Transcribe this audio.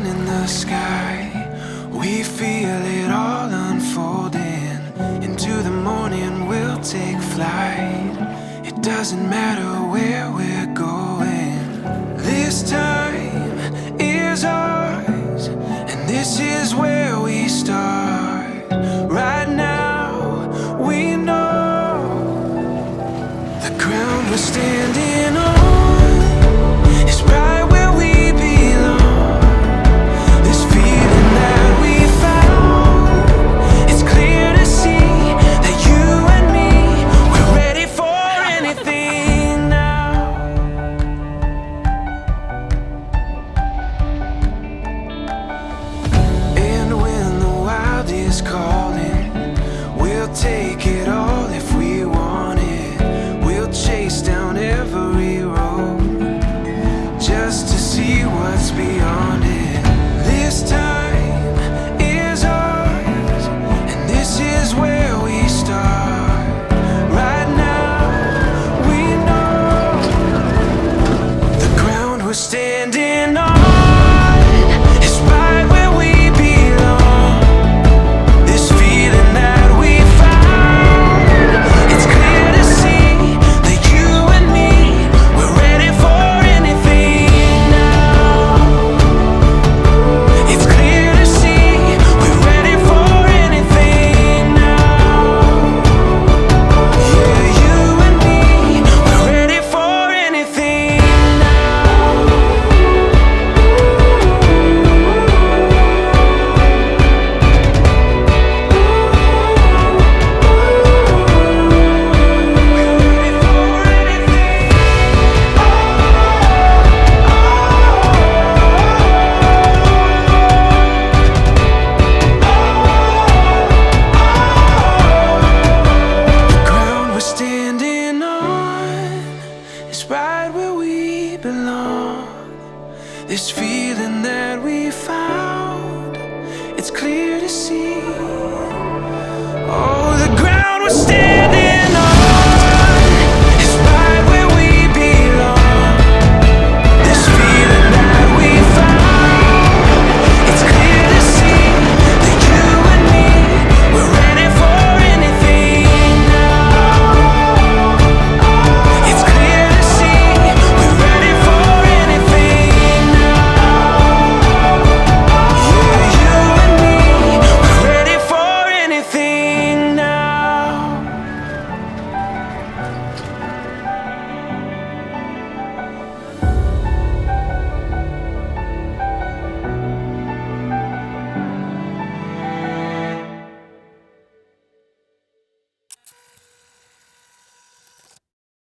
sun in the sky, we feel it all unfolding. Into the morning we'll take flight. It doesn't matter where we're going. This time is ours, and this is where we start. Right now we know the ground we're standing on is right where we belong. This feeling that we found, it's clear to see that you and me, we're ready for anything now. And when the wild is calling, we'll take it